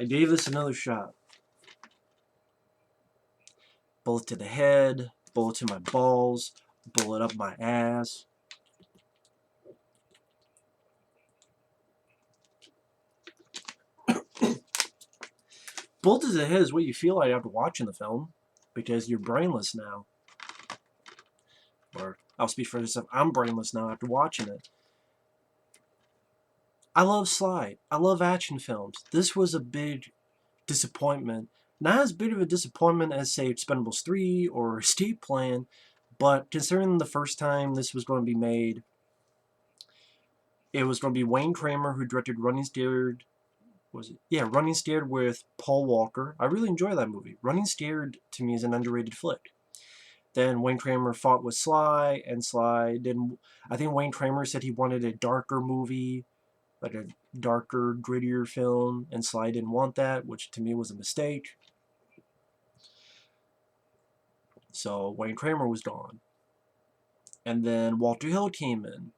I gave this another shot. Bullet to the head, bullet to my balls, bullet up my ass. Bullet to the head is what you feel like after watching the film, because you're brainless now. Or, I'll speak for myself, I'm brainless now after watching it. I love Sly. I love action films. This was a big disappointment. Not as big of a disappointment as, say, Expendables 3 or Escape Plan, but considering the first time this was going to be made, it was going to be Wayne Kramer who directed Running Scared. Was it? Yeah, Running Scared with Paul Walker. I really enjoy that movie. Running Scared, to me, is an underrated flick. Then Wayne Kramer fought with Sly, and Sly didn't... I think Wayne Kramer said he wanted a darker movie, like a darker, grittier film, and Sly didn't want that, which to me was a mistake. So Wayne Kramer was gone. And then Walter Hill came in.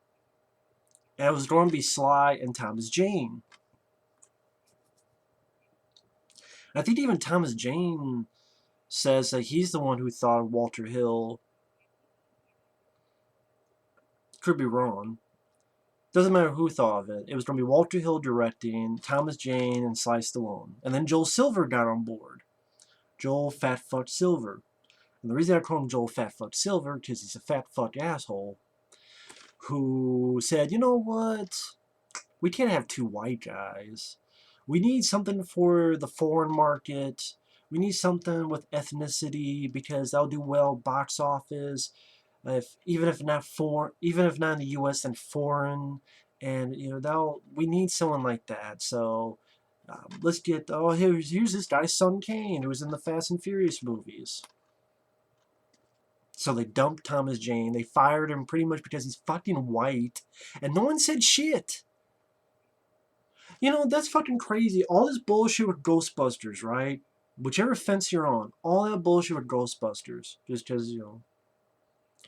And it was going to be Sly and Thomas Jane. I think even Thomas Jane says that he's the one who thought of Walter Hill. Could be wrong. Doesn't matter who thought of it. It was going to be Walter Hill directing, Thomas Jane, and Sly Stallone. And then Joel Silver got on board. Joel Fat Fuck Silver. And the reason I call him Joel Fat Fuck Silver, because he's a fat fuck asshole, who said, you know what? We can't have two white guys. We need something for the foreign market. We need something with ethnicity, because that'll do well box office. Even if not in the U.S., then foreign, and we need someone like that. So let's get here's this guy Son Kane, who was in the Fast and Furious movies. So they dumped Thomas Jane. They fired him pretty much because he's fucking white, and no one said shit. That's fucking crazy. All this bullshit with Ghostbusters, right? Whichever fence you're on, all that bullshit with Ghostbusters, just because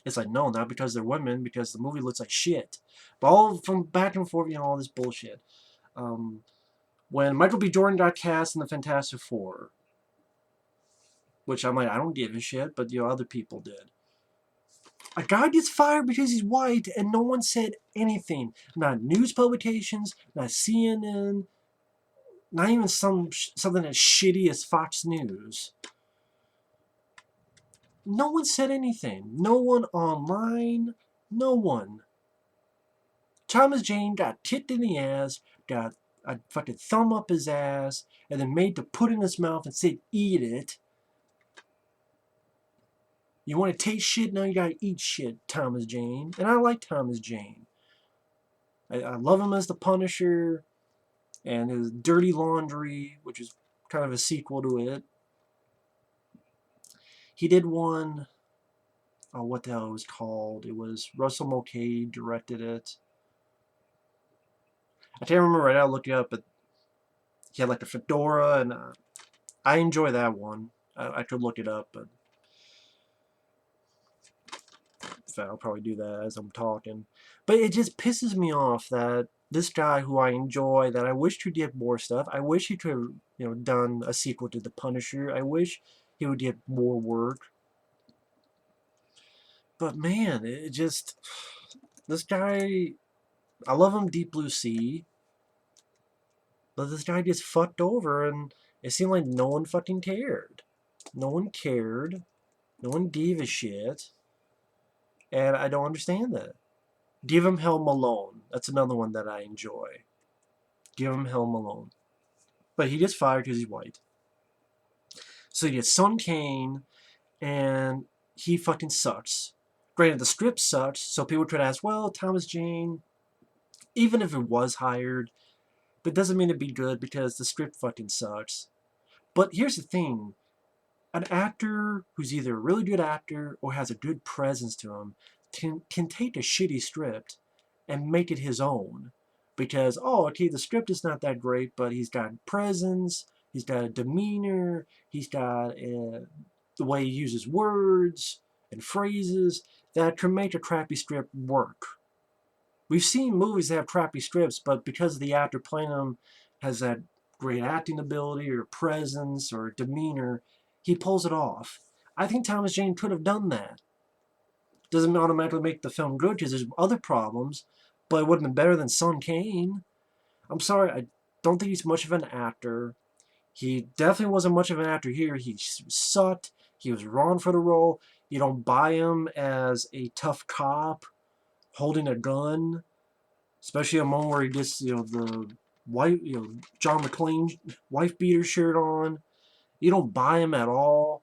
it's like, no, not because they're women, because the movie looks like shit. But all from back and forth, all this bullshit. When Michael B. Jordan got cast in the Fantastic Four, which I'm like, I don't give a shit, but other people did. A guy gets fired because he's white, and no one said anything. Not news publications, not CNN, not even something as shitty as Fox News. No one said anything. No one online. No one. Thomas Jane got kicked in the ass, got a fucking thumb up his ass, and then made to put in his mouth and said, eat it. You want to taste shit? Now you gotta eat shit, Thomas Jane. And I like Thomas Jane. I love him as the Punisher, and his Dirty Laundry, which is kind of a sequel to it. He did one, what the hell it was called? It was Russell Mulcahy directed it. I can't remember right now, look it up, but he had like a fedora, and I enjoy that one. I could look it up, but I'll probably do that as I'm talking. But it just pisses me off that this guy who I enjoy, that I wish he did more stuff. I wish he could have, done a sequel to The Punisher. I wish he would get more work. But man, it just... This guy... I love him, Deep Blue Sea. But this guy gets fucked over, and it seemed like no one fucking cared. No one cared. No one gave a shit. And I don't understand that. Give him Hell Malone. That's another one that I enjoy. Give him Hell Malone. But he gets fired because he's white. So you get Son Kane, and he fucking sucks. Granted, the script sucks, so people could ask, well, Thomas Jane, even if it was hired, that doesn't mean it'd be good because the script fucking sucks. But here's the thing. An actor who's either a really good actor or has a good presence to him can take a shitty script and make it his own. Because, okay, the script is not that great, but he's got presence, he's got a demeanor, he's got the way he uses words and phrases that can make a crappy script work. We've seen movies that have crappy scripts, but because the actor playing them has that great acting ability or presence or demeanor, he pulls it off. I think Thomas Jane could have done that. Doesn't automatically make the film good because there's other problems, but it would have been better than Son Kane. I'm sorry, I don't think he's much of an actor. He definitely wasn't much of an actor here. He sucked. He was wrong for the role. You don't buy him as a tough cop holding a gun, especially a moment where he gets, the white, John McClane wife beater shirt on. You don't buy him at all.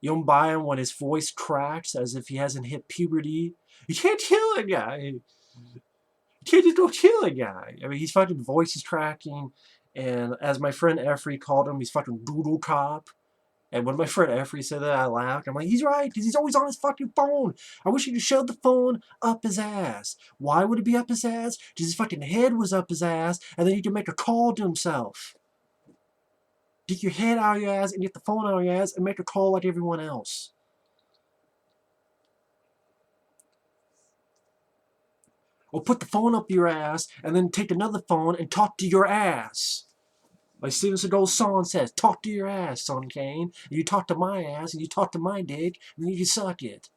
You don't buy him when his voice cracks as if he hasn't hit puberty. You can't kill a guy. You can't just go kill a guy. I mean, his fucking voice is cracking. And as my friend Effrey called him, he's fucking doodle cop. And when my friend Effrey said that, I laughed. I'm like, he's right, because he's always on his fucking phone. I wish he could shove the phone up his ass. Why would it be up his ass? Because his fucking head was up his ass, and then he could make a call to himself. Get your head out of your ass and get the phone out of your ass and make a call like everyone else. Or put the phone up your ass and then take another phone and talk to your ass. Like Steven Seagal's song says, talk to your ass, Son Kane. And you talk to my ass and you talk to my dick and then you suck it.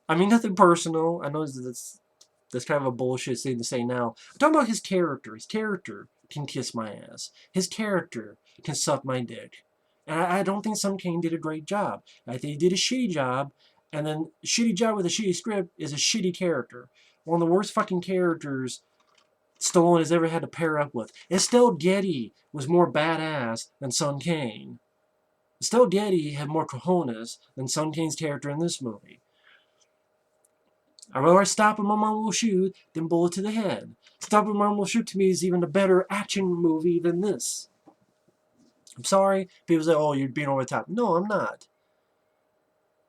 I mean, nothing personal. I know that's kind of a bullshit thing to say now. I'm talking about his character. His character can kiss my ass. His character can suck my dick. And I don't think Son Kane did a great job. I think he did a shitty job. And then a shitty job with a shitty script is a shitty character. One of the worst fucking characters Stallone has ever had to pair up with. Estelle Getty was more badass than Son Kane. Estelle Getty had more cojones than Son Kane's character in this movie. I'd rather Stop and My Mom Will Shoot than Bullet to the Head. Stop and My Mom Will Shoot to me is even a better action movie than this. I'm sorry, people say, oh, you're being over the top. No, I'm not.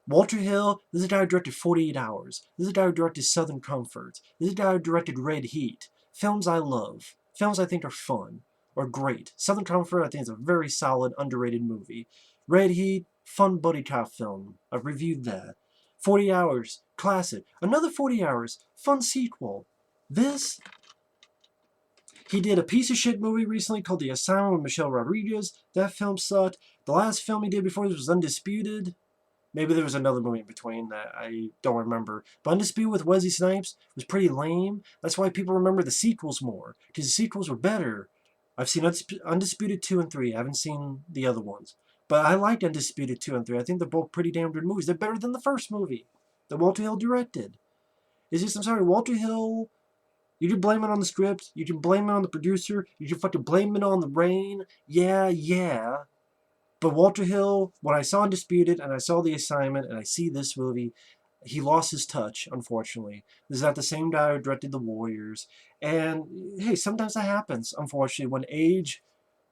Walter Hill, this is a guy who directed 48 Hours. This is a guy who directed Southern Comfort. This is a guy who directed Red Heat. Films I love. Films I think are fun. Or great. Southern Comfort, I think, is a very solid, underrated movie. Red Heat, fun buddy cop film. I've reviewed that. 40 Hours, classic. Another 40 Hours, fun sequel. This, he did a piece of shit movie recently called The Asylum with Michelle Rodriguez. That film sucked. The last film he did before this was Undisputed. Maybe there was another movie in between that I don't remember. But Undisputed with Wesley Snipes was pretty lame. That's why people remember the sequels more. Because the sequels were better. I've seen Undisputed 2 and 3. I haven't seen the other ones. But I liked Undisputed 2 and 3. I think they're both pretty damn good movies. They're better than the first movie that Walter Hill directed. It's just, I'm sorry, Walter Hill, you can blame it on the script. You can blame it on the producer. You can fucking blame it on the rain. Yeah. But Walter Hill, when I saw Undisputed and I saw The Assignment and I see this movie, he lost his touch, unfortunately. This is not the same guy who directed The Warriors. And, hey, sometimes that happens, unfortunately. When age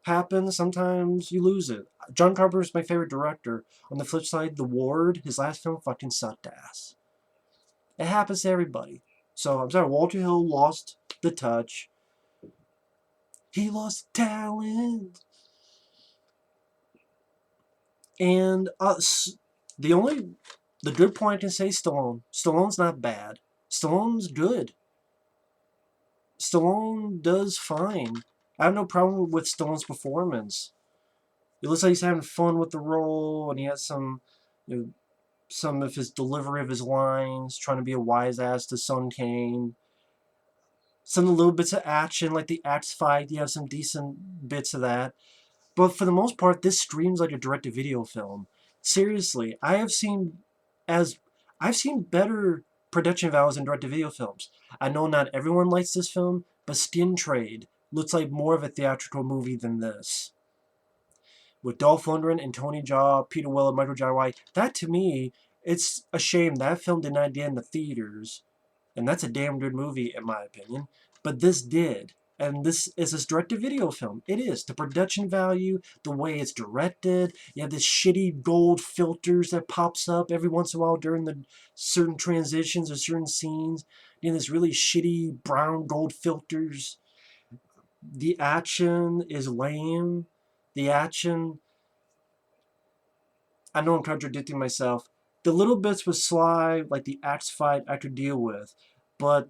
happens, sometimes you lose it. John Carpenter is my favorite director. On the flip side, The Ward, his last film, fucking sucked ass. It happens to everybody. So, I'm sorry, Walter Hill lost the touch. He lost talent. And the good point I can say is Stallone. Stallone's not bad. Stallone's good. Stallone does fine. I have no problem with Stallone's performance. It looks like he's having fun with the role, and he has some of his delivery of his lines, trying to be a wise ass to Son Kane. Some little bits of action, like the axe fight, you have some decent bits of that. But for the most part, this screams like a direct-to-video film. Seriously, I've seen better production values in direct-to-video films. I know not everyone likes this film, but Skin Trade looks like more of a theatrical movie than this. With Dolph Lundgren and Tony Jaa, Peter Weller, Michael Jai White, that to me, it's a shame that film did not get in the theaters. And that's a damn good movie, in my opinion. But this did. And this is a direct-to-video film. It is. The production value, the way it's directed, you have this shitty gold filters that pops up every once in a while during the certain transitions or certain scenes. You know, this really shitty brown gold filters. The action is lame. The action, I know I'm contradicting myself. The little bits with Sly, like the axe fight, I could deal with. But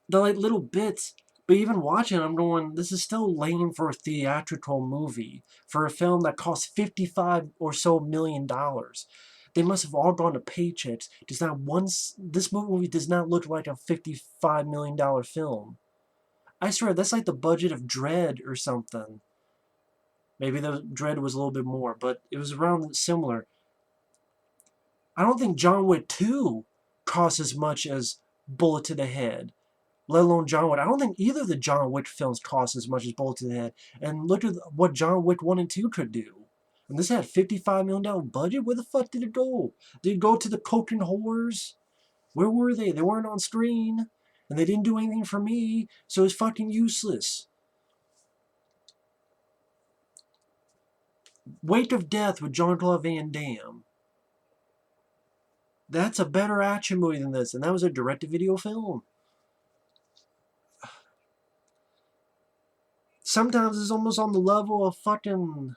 the little bits, But even watching it, I'm going, this is still lame for a theatrical movie, for a film that costs $55 or so million. They must have all gone to paychecks. This movie does not look like a $55 million film. I swear, that's like the budget of Dredd or something. Maybe the Dredd was a little bit more, but it was around similar. I don't think John Wick 2 costs as much as Bullet to the Head, let alone John Wick. I don't think either of the John Wick films cost as much as Bullet to the Head. And look at what John Wick 1 and 2 could do. And this had $55 million budget. Where the fuck did it go? Did it go to the coke and whores? Where were they? They weren't on screen. And they didn't do anything for me. So it's fucking useless. Weight of Death with Jean-Claude Van Damme. That's a better action movie than this. And that was a direct-to-video film. Sometimes it's almost on the level of fucking...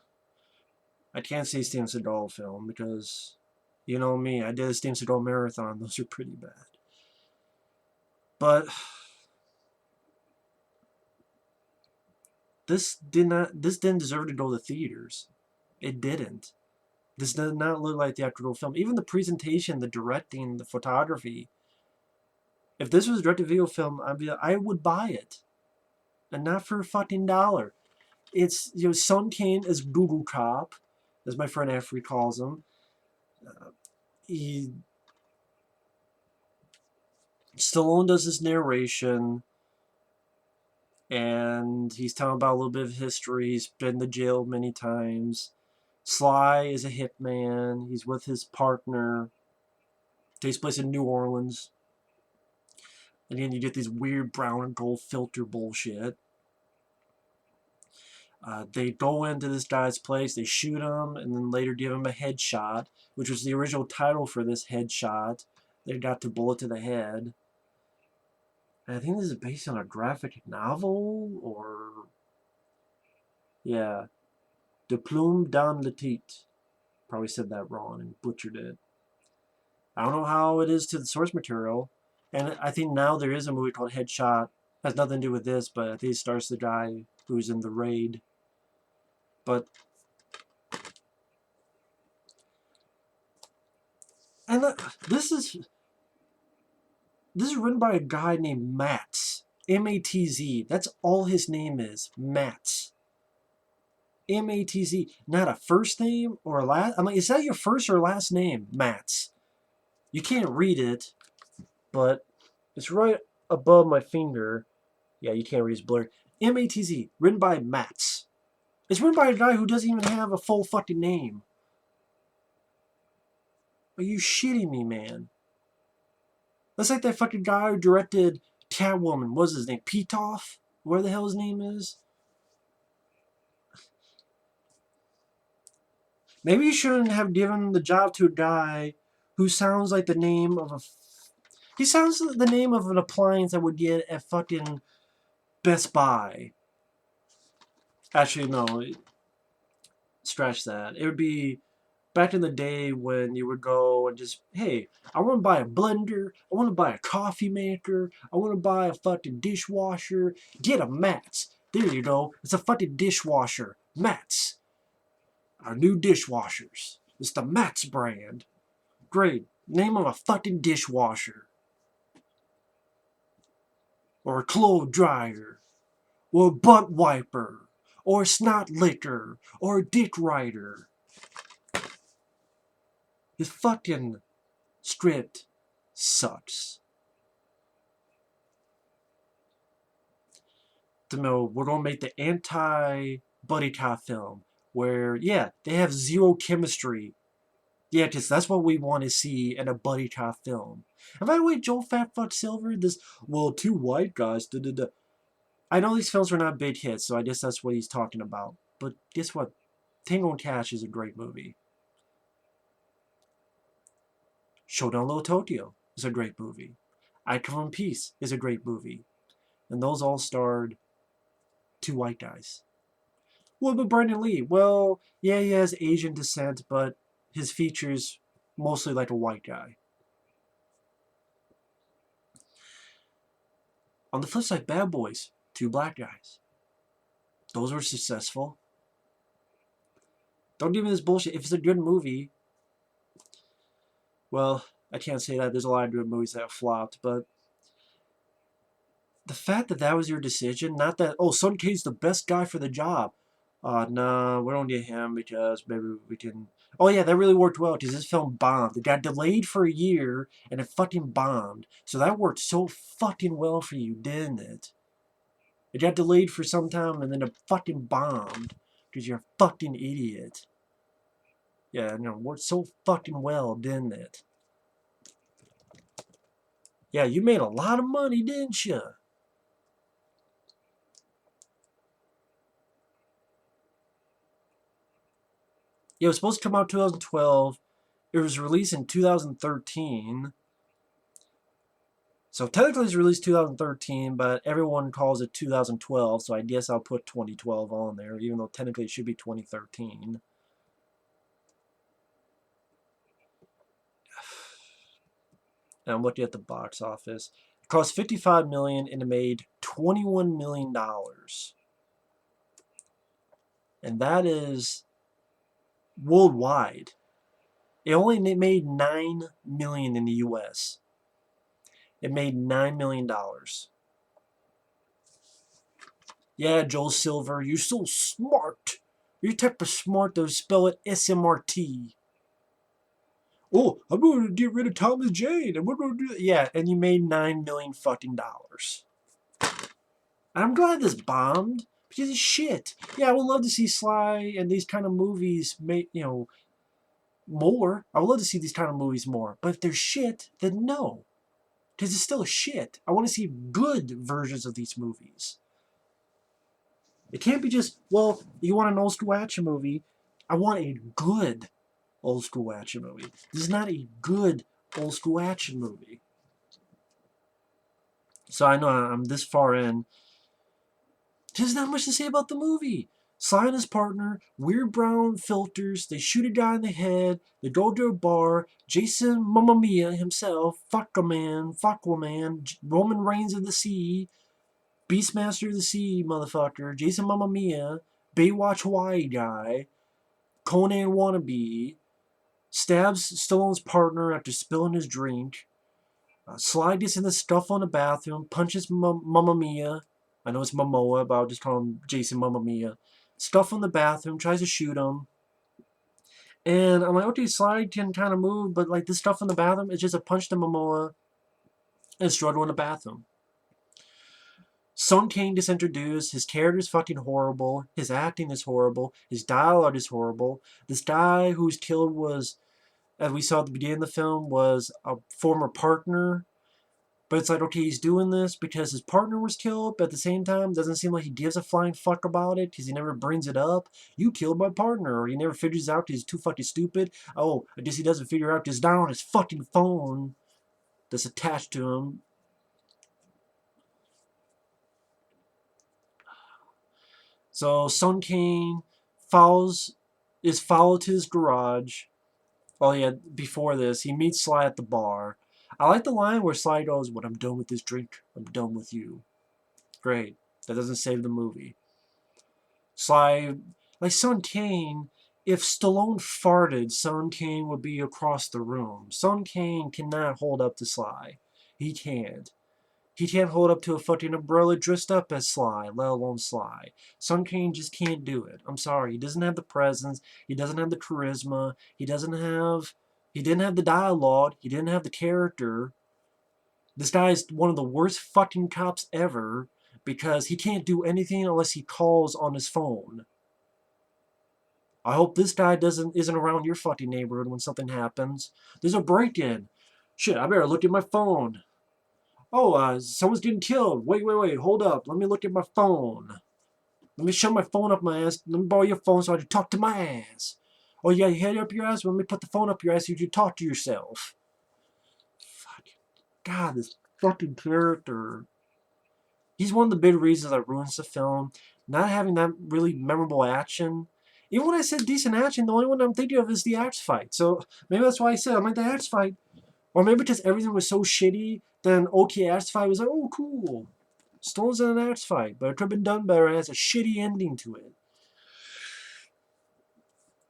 I can't say Steven Seagal film because, you know me, I did a Steven Seagal marathon. Those are pretty bad. But this didn't deserve to go to theaters. It didn't. This did not look like the actual film. Even the presentation, the directing, the photography. If this was a direct-to-video film, I would buy it. And not for a fucking dollar. It's, you know, Sun King as Google Cop, as my friend Afrique calls him. Stallone does his narration, and he's telling about a little bit of history. He's been to jail many times. Sly is a hitman. He's with his partner. Takes place in New Orleans. And then you get these weird brown and gold filter bullshit. They go into this guy's place, they shoot him, and then later give him a headshot, which was the original title for this headshot. They got to Bullet to the Head. And I think this is based on a graphic novel, or... yeah. De Plomb Dans La Tête. Probably said that wrong and butchered it. I don't know how it is to the source material. And I think now there is a movie called Headshot. Has nothing to do with this, but I think it stars the guy who's in The Raid. But... and this is written by a guy named Matz. M-A-T-Z. That's all his name is. Matz. M-A-T-Z. Not a first name or a last... I'm like, is that your first or last name? Matz. You can't read it, but it's right above my finger. Yeah, you can't read, it's blurry. M-A-T-Z. Written by Matz. It's written by a guy who doesn't even have a full fucking name. Are you shitting me, man? That's like that fucking guy who directed Catwoman. What was his name? Petoff? Where the hell his name is? Maybe you shouldn't have given the job to a guy who sounds like the name of a... he sounds like the name of an appliance I would get at fucking Best Buy. Actually, no. Scratch that. It would be back in the day when you would go and just, hey, I want to buy a blender. I want to buy a coffee maker. I want to buy a fucking dishwasher. Get a Matz. There you go. It's a fucking dishwasher. Matz. Our new dishwashers. It's the Matz brand. Great. Name of a fucking dishwasher. Or a clothes dryer. Or a butt wiper. Or a snot licker. Or a dick rider. His fucking script sucks. We're gonna make the anti-buddy cop film. Where, yeah, they have zero chemistry. Yeah, because that's what we want to see in a buddy cop film. And by the way, Joel Fatfuck Silver, this, well, two white guys, da-da-da. I know these films were not big hits, so I guess that's what he's talking about. But guess what? Tango and Cash is a great movie. Showdown Little Tokyo is a great movie. I Come in Peace is a great movie. And those all starred two white guys. What about Brandon Lee? Well, yeah, he has Asian descent, but his features mostly like a white guy. On the flip side, Bad Boys. 2 black guys. Those were successful. Don't give me this bullshit. If it's a good movie, well, I can't say that. There's a lot of good movies that have flopped, but the fact that that was your decision, not that, oh, Sun K's the best guy for the job. Nah, we don't get him because maybe we can... Oh, yeah, that really worked well because this film bombed. It got delayed for a year, and it fucking bombed. So that worked so fucking well for you, didn't it? It got delayed for some time, and then it fucking bombed because you're a fucking idiot. Yeah, it worked so fucking well, didn't it? Yeah, you made a lot of money, didn't you? Yeah, it was supposed to come out 2012. It was released in 2013. So technically it's released 2013, but everyone calls it 2012, so I guess I'll put 2012 on there, even though technically it should be 2013. And I'm looking at the box office. It cost $55 million and it made $21 million. And that is worldwide. It only made $9 million in the US. It made $9 million. Yeah, Joel Silver, you're so smart. You're the type of smart to spell it SMRT. Oh, I'm going to get rid of Thomas Jane, and we're going to do that. Yeah, and you made $9 million fucking dollars. I'm glad this bombed because it's shit. Yeah, I would love to see Sly and these kind of movies make, more. I would love to see these kind of movies more. But if they're shit, then no. Because it's still shit. I want to see good versions of these movies. It can't be just, well, you want an old school action movie. I want a good old school action movie. This is not a good old school action movie. So I know I'm this far in. There's not much to say about the movie. Sly and his partner, weird brown filters, they shoot a guy in the head, they go to a bar, Jason Momoa himself, fuck a man, Roman Reigns of the Sea, Beastmaster of the Sea, motherfucker, Jason Momoa, Baywatch Hawaii guy, Conan wannabe, stabs Stallone's partner after spilling his drink, Sly gets in the stuff on the bathroom, punches Momoa, I know it's Momoa, but I'll just call him Jason Momoa. Stuff on the bathroom, tries to shoot him. And I'm like, okay, Sly can kind of move, but like this stuff in the bathroom is just a punch to Momoa and struggle in the bathroom. Sun Kang gets introduced. His character is fucking horrible. His acting is horrible. His dialogue is horrible. This guy who's killed was, as we saw at the beginning of the film, was a former partner. But it's like, okay, he's doing this because his partner was killed, but at the same time, doesn't seem like he gives a flying fuck about it because he never brings it up. You killed my partner, or he never figures out because he's too fucking stupid. Oh, I guess he doesn't figure out because it's not on his fucking phone that's attached to him. So Sun Kang is followed to his garage. Oh yeah, before this, he meets Sly at the bar. I like the line where Sly goes, when I'm done with this drink, I'm done with you. Great. That doesn't save the movie. Sly, like Sun Kang, if Stallone farted, Sun Kang would be across the room. Sun Kang cannot hold up to Sly. He can't. He can't hold up to a fucking umbrella dressed up as Sly, let alone Sly. Sun Kang just can't do it. I'm sorry. He doesn't have the presence. He doesn't have the charisma. He didn't have the dialogue. He didn't have the character. This guy is one of the worst fucking cops ever because he can't do anything unless he calls on his phone. I hope this guy isn't around your fucking neighborhood when something happens. There's a break-in. Shit, I better look at my phone. Oh, someone's getting killed. Wait, hold up. Let me look at my phone. Let me shove my phone up my ass. Let me borrow your phone so I can talk to my ass. Oh, you got your head up your ass? Well, let me put the phone up your ass so you can talk to yourself. Fucking God, this fucking character. He's one of the big reasons that ruins the film. Not having that really memorable action. Even when I said decent action, the only one I'm thinking of is the axe fight. So maybe that's why I said I like the axe fight. Or maybe because everything was so shitty, then okay, axe fight was like, oh, cool. Stallone's in an axe fight, but it could have been done better and has a shitty ending to it.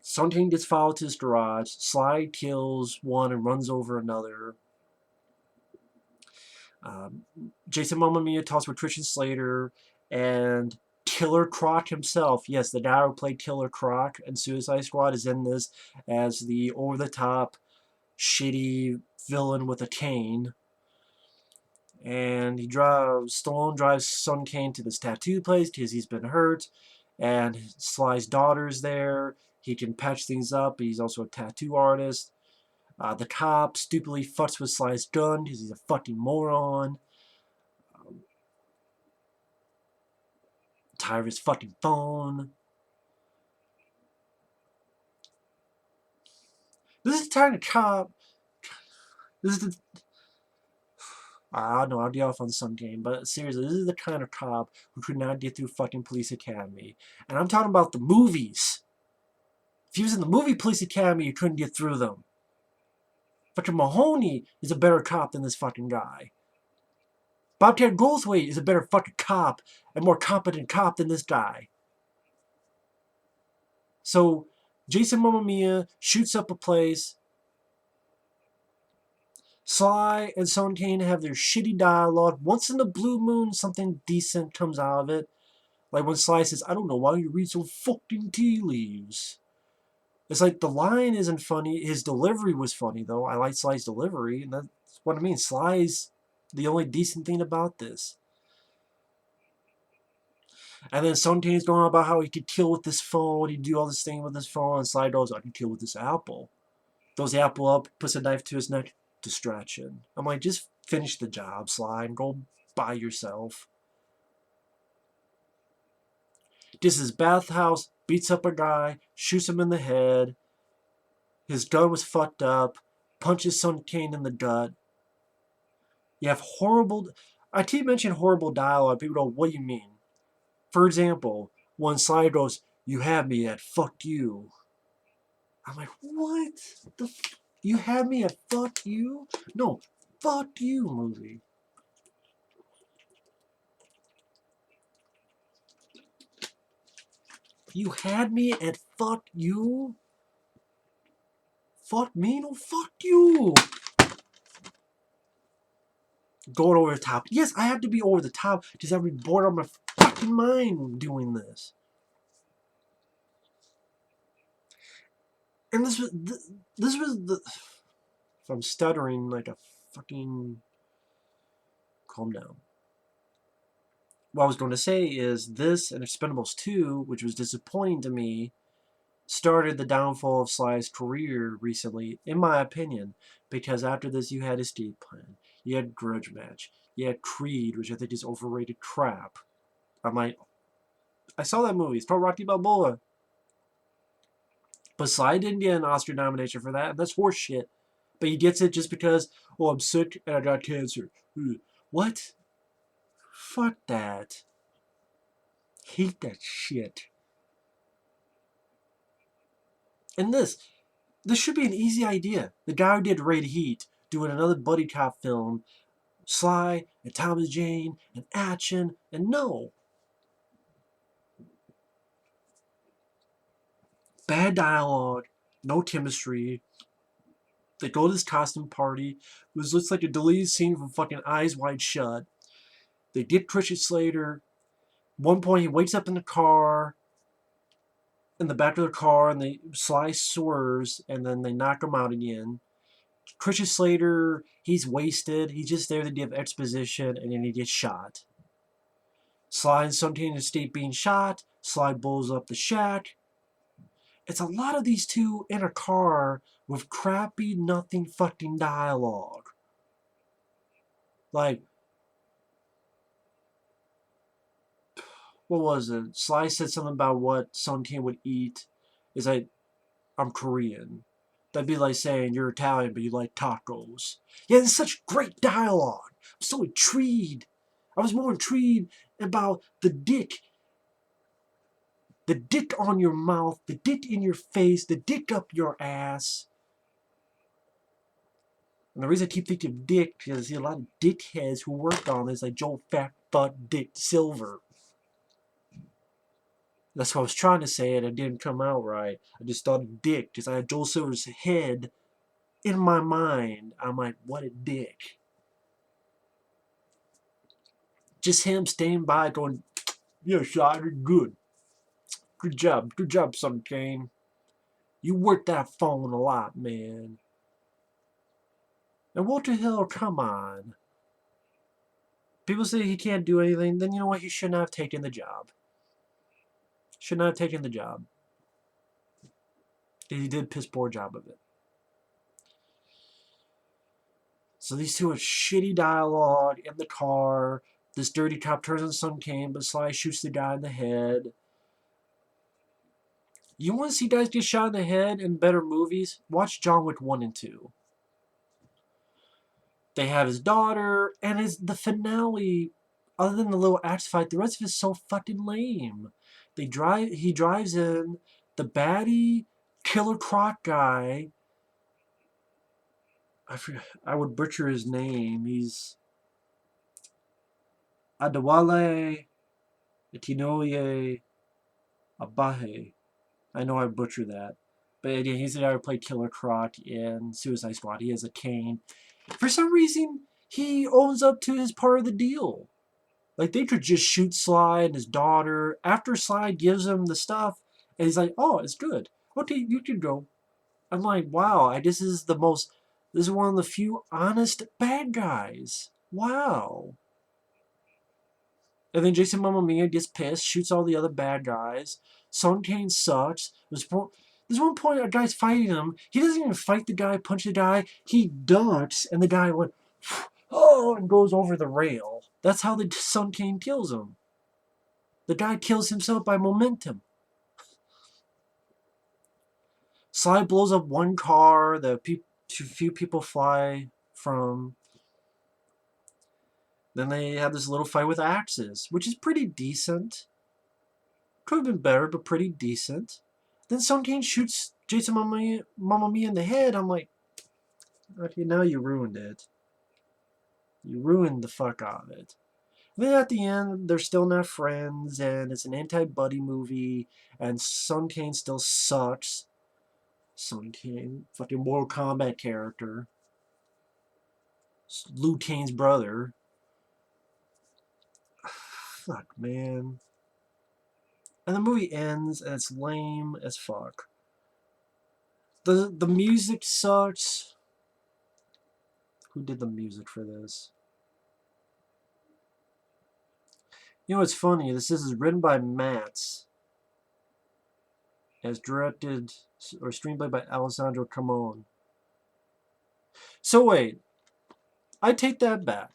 Something gets followed to his garage. Sly kills one and runs over another. Jason Momoa talks with Christian Slater and Killer Croc himself. Yes, the guy who played Killer Croc in Suicide Squad is in this as the over-the-top, shitty villain with a cane. And Stallone drives Son Kane to this tattoo place because he's been hurt. And Sly's daughter's there. He can patch things up. He's also a tattoo artist. The cop stupidly fucks with Sly's gun because he's a fucking moron. Tired of his fucking phone. This is the kind of cop. This is the. I don't know, I'll get off on some game, but seriously, this is the kind of cop who could not get through fucking Police Academy. And I'm talking about the movies. If he was in the movie Police Academy, you couldn't get through them. Fucking Mahoney is a better cop than this fucking guy. Bobcat Goldthwait is a better fucking cop and more competent cop than this guy. So, Jason Momoa shoots up a place. Sly and Son Kane have their shitty dialogue. Once in the blue moon, something decent comes out of it. Like when Sly says, I don't know why you read so fucking tea leaves. It's like the line isn't funny. His delivery was funny, though. I like Sly's delivery, and that's what I mean. Sly's the only decent thing about this. And then Son Kane's going on about how he could kill with this phone. He'd do all this thing with his phone. And Sly goes, I can kill with this apple. Throws the apple up, puts a knife to his neck. Distraction. I'm like, just finish the job, Sly, and go by yourself. This is bathhouse, beats up a guy, shoots him in the head. His gun was fucked up. Punches Son Kane in the gut. You have horrible. I keep mentioning horrible dialogue. People go, what do you mean? For example, when Sly goes, you had me at fuck you. I'm like, what the you had me at fuck you? No, fuck you, movie. You had me at fuck you? Fuck me? No, fuck you. Going over the top. Yes, I have to be over the top because I'd be bored out of my fucking mind doing this. And this was the. If I'm stuttering like a fucking. Calm down. What I was going to say is this and Expendables 2, which was disappointing to me, started the downfall of Sly's career recently, in my opinion, because after this you had Escape Plan, you had Grudge Match, you had Creed, which I think is overrated crap. I'm like, I saw that movie, it's called Rocky Balboa. But Sly didn't get an Oscar nomination for that, and that's horseshit. But he gets it just because, oh, I'm sick and I got cancer. What? Fuck that. Hate that shit. And this should be an easy idea. The guy who did Red Heat, doing another buddy cop film, Sly and Thomas Jane and action, and no. Bad dialogue, no chemistry. They go to this costume party, which looks like a deleted scene from fucking Eyes Wide Shut. They get Christian Slater. One point he wakes up in the car, in the back of the car, and Sly swerves, and then they knock him out again. Christian Slater, he's wasted. He's just there to give exposition, and then he gets shot. Sly and Son Kane escape being shot. Sly blows up the shack. It's a lot of these two in a car with crappy, nothing fucking dialogue. Like, what was it? Sly said something about what Son Kane would eat. Is like, I'm Korean. That'd be like saying you're Italian, but you like tacos. Yeah, it's such great dialogue. I'm so intrigued. I was more intrigued about the dick. The dick on your mouth, the dick in your face, the dick up your ass. And the reason I keep thinking of Dick is I see a lot of dickheads who worked on this, like Joel Fat Butt Dick Silver. That's what I was trying to say, and it didn't come out right. I just thought of Dick, because I had Joel Silver's head in my mind. I'm like, what a dick. Just him staying by going, yeah, Shahi, good. Good job, son Kane. You worked that phone a lot, man. And Walter Hill, come on. People say he can't do anything, then you know what? He should not have taken the job. Should not have taken the job. He did a piss poor job of it. So these two have shitty dialogue in the car. This dirty cop turns on Sun Kane, but Sly shoots the guy in the head. You want to see guys get shot in the head in better movies? Watch John Wick 1 and 2. They have his daughter, and the finale, other than the little axe fight, the rest of it is so fucking lame. He drives in, the baddie, Killer Croc guy, I would butcher his name, he's Adewale Akinnuoye-Agbaje. I know I butchered that. But again, he's the guy who played Killer Croc in Suicide Squad. He has a cane. For some reason, he owns up to his part of the deal. Like, they could just shoot Sly and his daughter after Sly gives him the stuff, and he's like, oh, it's good. Okay, you can go. I'm like, wow, this is one of the few honest bad guys. Wow. And then Jason Momoa gets pissed, shoots all the other bad guys. Sun Kane sucks. There's one point a guy's fighting him. He doesn't even fight the guy, punch the guy. He ducks, and the guy went, oh, and goes over the rail. That's how the Sun Kane kills him. The guy kills himself by momentum. Sly blows up one car that few people fly from. Then they have this little fight with axes, which is pretty decent. Could have been better, but pretty decent. Then Sun Kane shoots Jason Momoa in the head. I'm like, okay, now you ruined it. You ruined the fuck out of it. And then at the end, they're still not friends, and it's an anti-buddy movie, and Sun Kane still sucks. Sun Kane, fucking Mortal Kombat character. Liu Kane's brother. Fuck, man. And the movie ends, and it's lame as fuck. The music sucks. Who did the music for this? You know what's funny? This is written by Matz. As directed or screenplay by Alessandro Camon. So wait. I take that back.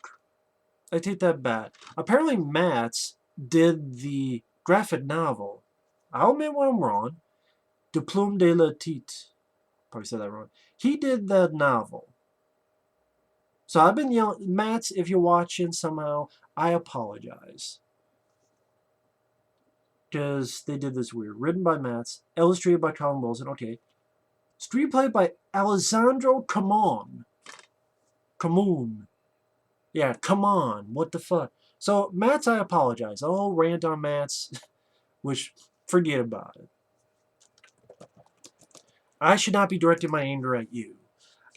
Apparently Matz did the graphic novel. I'll admit when I'm wrong. De Plomb Dans La Tête. Probably said that wrong. He did the novel. So I've been yelling, Matz, if you're watching somehow, I apologize. Because they did this weird. Written by Matz, illustrated by Colin Wilson, okay. Screenplay by Alessandro Camon. Yeah, come on. What the fuck? So, Matz, I apologize. I'll rant on Matz, which, forget about it. I should not be directing my anger at you.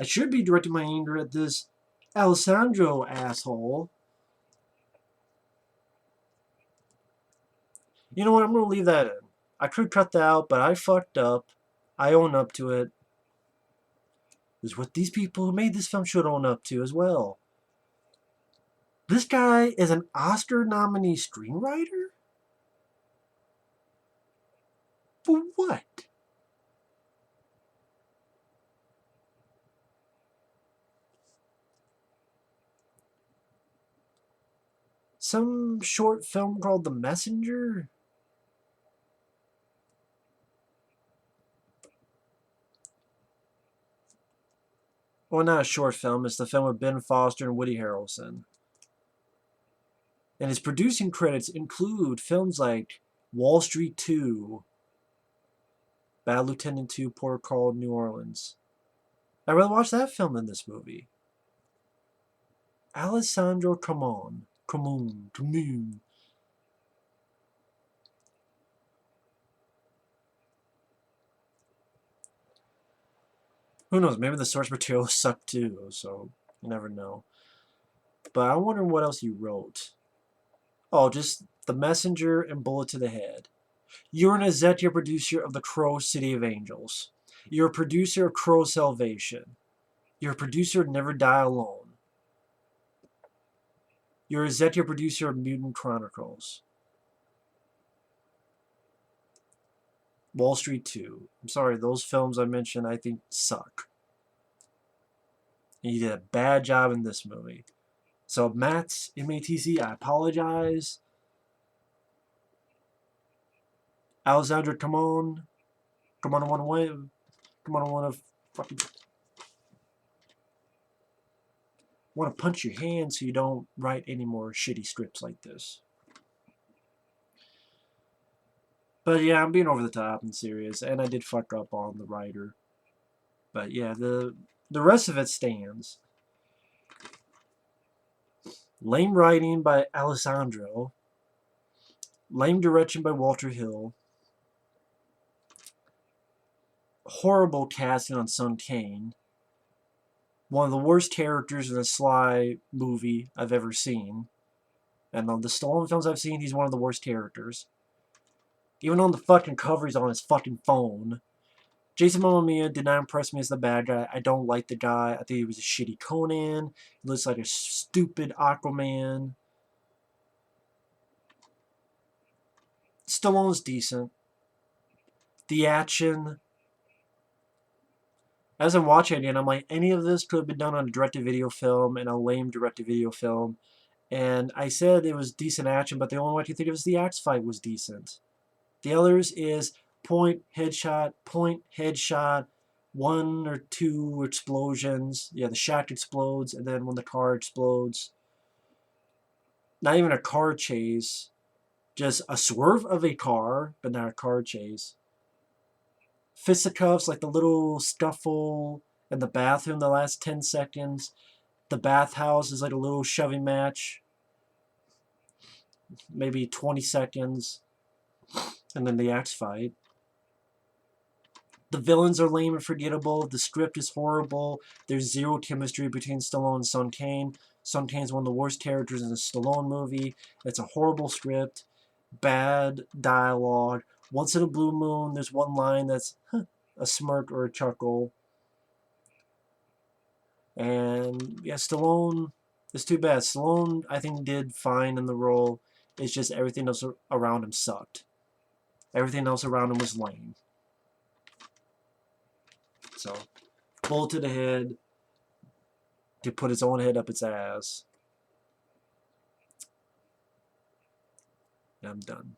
I should be directing my anger at this Alessandro asshole. You know what? I'm going to leave that in. I could cut that out, but I fucked up. I own up to it. Is what these people who made this film should own up to as well. This guy is an Oscar nominee screenwriter? For what? Some short film called The Messenger? Well, not a short film. It's the film with Ben Foster and Woody Harrelson. And his producing credits include films like Wall Street 2, Bad Lieutenant 2, Port Call, New Orleans. I'd rather watch that film than this movie. Alessandro Camon. Camon. Who knows? Maybe the source material sucked too, so you never know. But I wonder what else you wrote. Oh, just The Messenger and Bullet to the Head. You're an executive producer of The Crow City of Angels. You're a producer of Crow Salvation. You're a producer of Never Die Alone. You're a executive producer of Mutant Chronicles. Wall Street 2. I'm sorry, those films I mentioned I think suck. And you did a bad job in this movie. So Matz, M-A-T-Z, I apologize. Alessandro Camon. Come on, I want to punch your hand so you don't write any more shitty scripts like this. But yeah, I'm being over the top and serious, and I did fuck up on the writer. But yeah, the rest of it stands. Lame writing by Alessandro. Lame direction by Walter Hill. Horrible casting on Sun Kane. One of the worst characters in a Sly movie I've ever seen. And on the Stallone films I've seen, he's one of the worst characters. Even on the fucking cover, he's on his fucking phone. Jason Momoa did not impress me as the bad guy. I don't like the guy. I think he was a shitty Conan. He looks like a stupid Aquaman. Stallone's decent. The action. As I'm watching it, I'm like, any of this could have been done on a direct-to-video film and a lame direct-to-video film. And I said it was decent action, but the only one I can think of is the axe fight was decent. The others is point, headshot, one or two explosions. Yeah, the shack explodes, and then when the car explodes. Not even a car chase. Just a swerve of a car, but not a car chase. Fisticuffs, like the little scuffle in the bathroom the last 10 seconds. The bathhouse is like a little shoving match. Maybe 20 seconds. And then the axe fight. The villains are lame and forgettable. The script is horrible. There's zero chemistry between Stallone and Sun Kane. Sun Kane's one of the worst characters in a Stallone movie. It's a horrible script. Bad dialogue. Once in a blue moon, there's one line that's a smirk or a chuckle. And yeah, Stallone, it's too bad. Stallone, I think, did fine in the role. It's just everything else around him sucked. Everything else around him was lame. So, bullet to the head to put its own head up its ass. And I'm done.